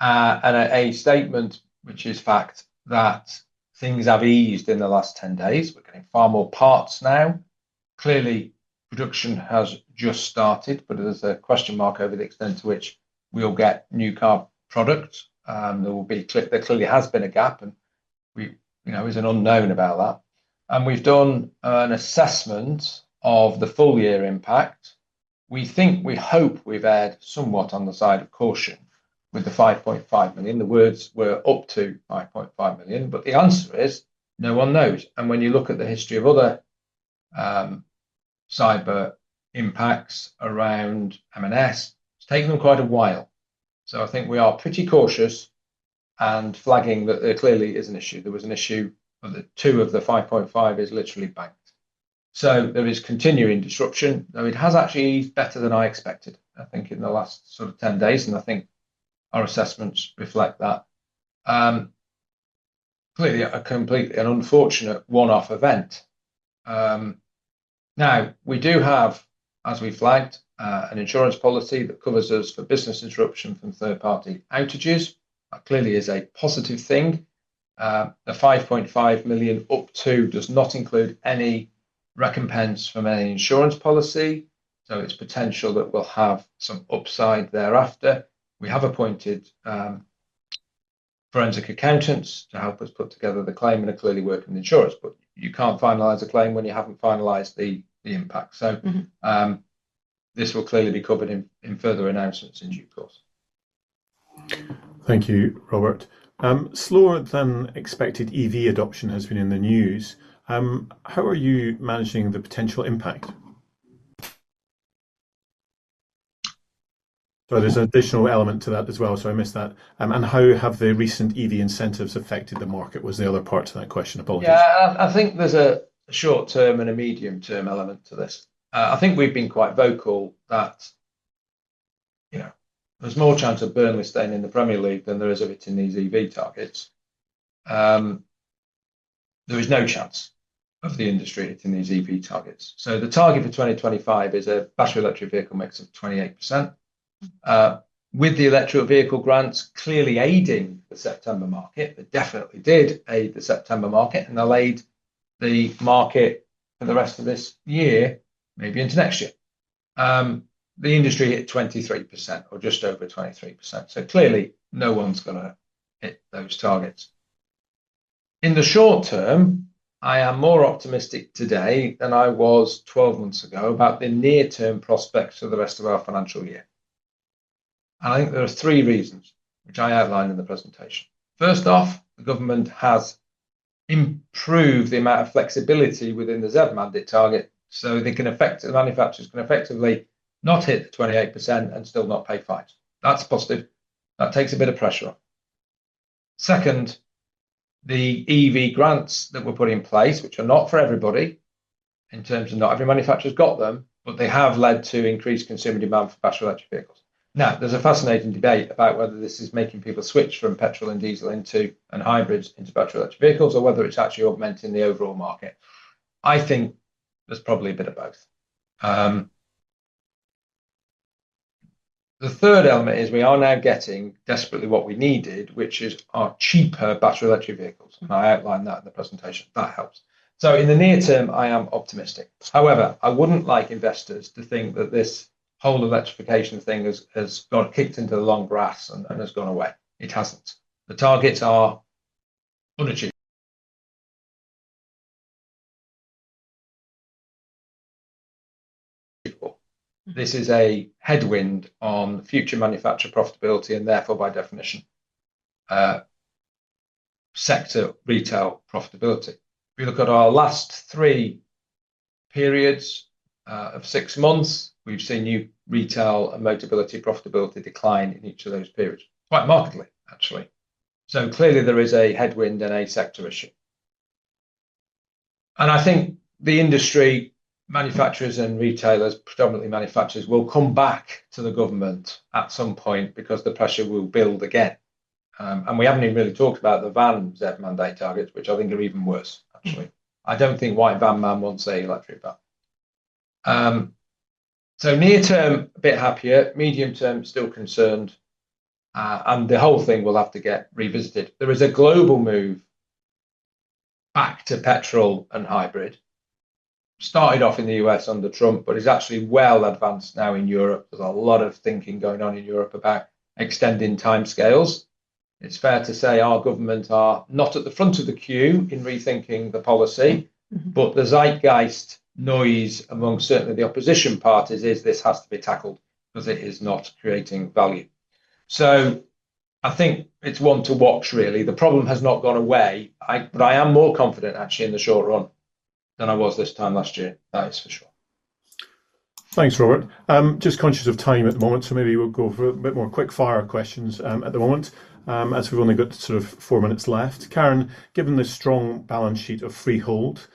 Speaker 1: and a statement, which is fact, that things have eased in the last 10 days. We're getting far more parts now. Clearly, production has just started, but there's a question mark over the extent to which we'll get new car product. There clearly has been a gap, and we is an unknown about that. And we've done an assessment of the full year impact. We hope we've erred somewhat on the side of caution with the 5.5 million. The words were up to 5.5 million, but the answer is no one knows. And when you look at the history of other cyber impacts around M&S, it's taken them quite a while. So I think we are pretty cautious and flagging that there clearly is an issue. There was an issue of the 2 of the 5.5 is literally banked. So there is continuing disruption, though it has actually eased better than I expected, I think, in the last sort of 10 days. And I think our assessments reflect that. Clearly a completely an unfortunate one-off event. Now, we do have, as we flagged, an insurance policy that covers us for business interruption from third-party outages. That clearly is a positive thing. The 5.5 million up to does not include any recompense from any insurance policy, so it's potential that we'll have some upside thereafter. We have appointed forensic accountants to help us put together the claim and are clearly working with insurance, but you can't finalise a claim when you haven't finalised the impact. So this will clearly be covered in further announcements in due course.
Speaker 3: Thank you, Robert. Slower than expected EV adoption has been in the news. How are you managing the potential impact? So there's an additional element to that as well, so I missed that. And how have the recent EV incentives affected the market was the other part to that question. Apologies.
Speaker 1: Yeah, I think there's a short-term and a medium-term element to this. I think we've been quite vocal that, there's more chance of Burnley staying in the Premier League than there is of hitting these EV targets. There is no chance of the industry hitting these EV targets. So the target for 2025 is a battery electric vehicle mix of 28%. With the electric vehicle grants clearly aiding the September market, they definitely did aid the September market, and they'll aid the market for the rest of this year, maybe into next year. The industry hit 23% or just over 23%. So clearly no one's going to hit those targets. In the short term, I am more optimistic today than I was 12 months ago about the near-term prospects for the rest of our financial year. And I think there are 3 reasons, which I outlined in the presentation. First off, the government has improved the amount of flexibility within the ZEV mandate target, so the manufacturers can effectively not hit the 28% and still not pay fines. That's positive. That takes a bit of pressure off. Second, the EV grants that were put in place, which are not for everybody, in terms of not every manufacturer's got them, but they have led to increased consumer demand for battery electric vehicles. Now, there's a fascinating debate about whether this is making people switch from petrol and diesel and hybrids into battery electric vehicles, or whether it's actually augmenting the overall market. I think there's probably a bit of both. The third element is we are now getting desperately what we needed, which is our cheaper battery electric vehicles. And I outlined that in the presentation. That helps. So in the near term, I am optimistic. However, I wouldn't like investors to think that this whole electrification thing has got kicked into the long grass and has gone away. It hasn't. The targets are unachievable. This is a headwind on future manufacturer profitability and therefore, by definition, sector retail profitability. If you look at our last 3 periods of 6 months, we've seen new retail and Motability profitability decline in each of those periods, quite markedly, actually. So clearly there is a headwind and a sector issue. And I think the industry, manufacturers and retailers, predominantly manufacturers, will come back to the government at some point because the pressure will build again. And we haven't even really talked about the van ZEV mandate targets, which I think are even worse, actually. I don't think White Van Man wants an electric van. So near term, a bit happier, medium term, still concerned. And the whole thing will have to get revisited. There is a global move back to petrol and hybrid. Started off in the US under Trump, but is actually well advanced now in Europe. There's a lot of thinking going on in Europe about extending timescales. it's fair to say our government are not at the front of the queue in rethinking the policy, but the zeitgeist noise among certainly the opposition parties is this has to be tackled because it is not creating value. So I think it's one to watch, really. The problem has not gone away, but I am more confident actually in the short run than I was this time last year. That is for sure.
Speaker 3: Thanks, Robert. Just conscious of time at the moment, so maybe we'll go for a bit more quick fire questions at the moment, as we've only got sort of 4 minutes left. Karen, given the strong balance sheet of freehold,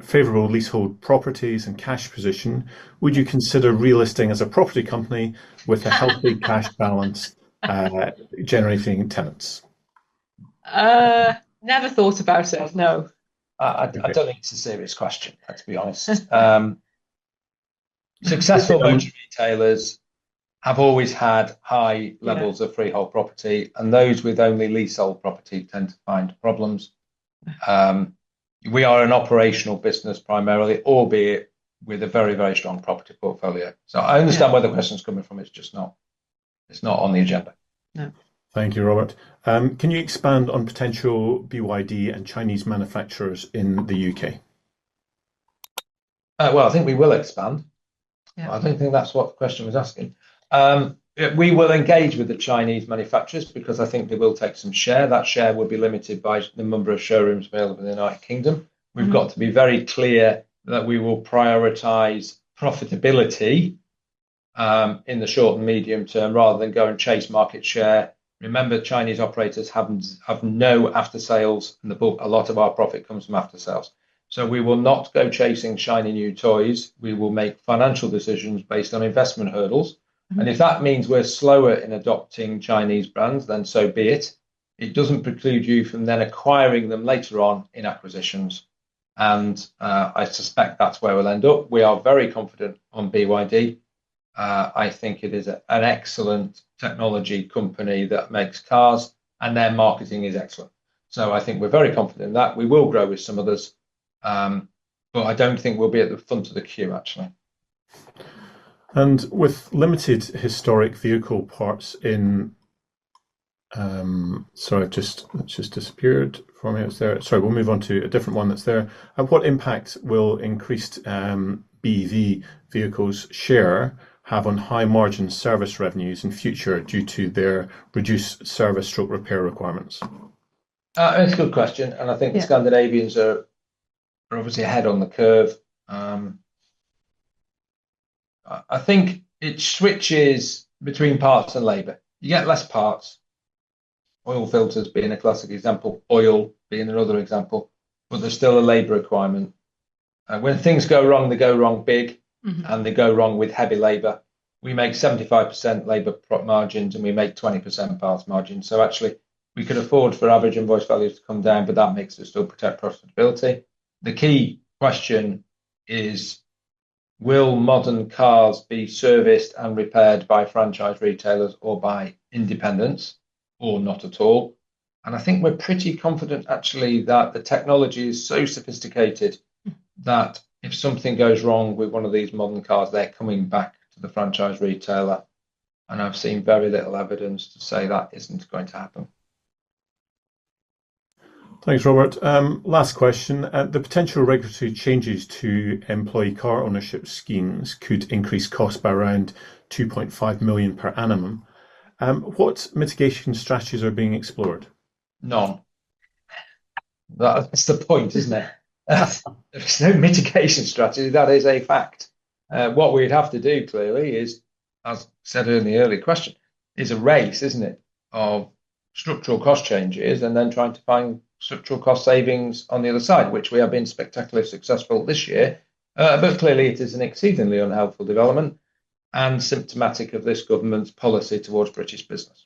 Speaker 3: favourable leasehold properties and cash position, would you consider relisting as a property company with a healthy cash balance generating tenants?
Speaker 2: Never thought about it, no.
Speaker 1: I don't think it's a serious question, let's be honest. Successful Vertu retailers have always had high levels of freehold property, and those with only leasehold property tend to find problems. We are an operational business primarily, albeit with a very, very strong property portfolio. So I understand where the question's coming from. It's just not. It's not on the agenda.
Speaker 2: No.
Speaker 3: Thank you, Robert. Can you expand on potential BYD and Chinese manufacturers in the UK?
Speaker 1: Well, I think we will expand. I don't think that's what the question was asking. We will engage with the Chinese manufacturers because I think they will take some share. That share will be limited by the number of showrooms available in the United Kingdom. We've got to be very clear that we will prioritise profitability in the short and medium term rather than go and chase market share. Remember, Chinese operators have no after sales, and a lot of our profit comes from after sales. So we will not go chasing shiny new toys. We will make financial decisions based on investment hurdles. And if that means we're slower in adopting Chinese brands, then so be it. It doesn't preclude you from then acquiring them later on in acquisitions. And I suspect that's where we'll end up. We are very confident on BYD. I think it is an excellent technology company that makes cars, and their marketing is excellent. So I think we're very confident in that. We will grow with some others, but I don't think we'll be at the front of the queue, actually.
Speaker 3: And with limited historic vehicle parts in, sorry, it's just disappeared for me. It's there. Sorry, we'll move on to a different one that's there. What impact will increased BEV vehicles share have on high margin service revenues in future due to their reduced service / repair requirements?
Speaker 1: It's a good question, and I think the Scandinavians are obviously ahead on the curve. I think it switches between parts and labour. You get less parts, oil filters being a classic example, oil being another example, but there's still a labour requirement. When things go wrong, they go wrong big, and they go wrong with heavy labour. We make 75% labour margins and we make 20% parts margins. So actually, we could afford for average invoice values to come down, but that makes us still protect profitability. The key question is, will modern cars be serviced and repaired by franchise retailers or by independents, or not at all? And I think we're pretty confident, actually, that the technology is so sophisticated that if something goes wrong with one of these modern cars, they're coming back to the franchise retailer. And I've seen very little evidence to say that isn't going to happen.
Speaker 3: Thanks, Robert. Last question. The potential regulatory changes to employee car ownership schemes could increase costs by around 2.5 million per annum. What mitigation strategies are being explored?
Speaker 1: None. That's the point, isn't it? There's no mitigation strategy. That is a fact. What we'd have to do, clearly, is, as said in the earlier question, is a race, isn't it, of structural cost changes and then trying to find structural cost savings on the other side, which we have been spectacularly successful this year. But clearly it is an exceedingly unhelpful development and symptomatic of this government's policy towards British business.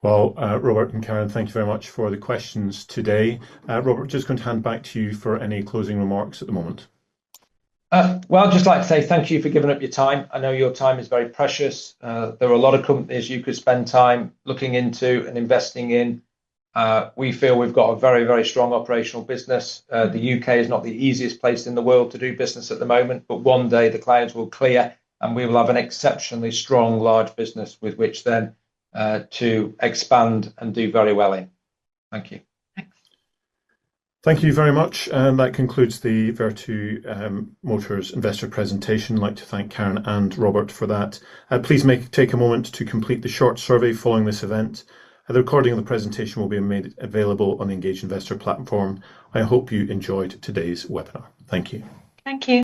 Speaker 3: Well, Robert and Karen, thank you very much for the questions today. Robert, just going to hand back to you for any closing remarks at the moment.
Speaker 1: Well, I'd just like to say thank you for giving up your time. I know your time is very precious. There are a lot of companies you could spend time looking into and investing in. We feel we've got a very, very strong operational business. The UK is not the easiest place in the world to do business at the moment, but one day the clouds will clear and we will have an exceptionally strong, large business with which then to expand and do very well in. Thank you.
Speaker 3: Thank you very much. And that concludes the Vertu Motors investor presentation. I'd like to thank Karen and Robert for that. Please take a moment to complete the short survey following this event. The recording of the presentation will be made available on the Engage Investor platform. I hope you enjoyed today's webinar. Thank you.
Speaker 2: Thank you.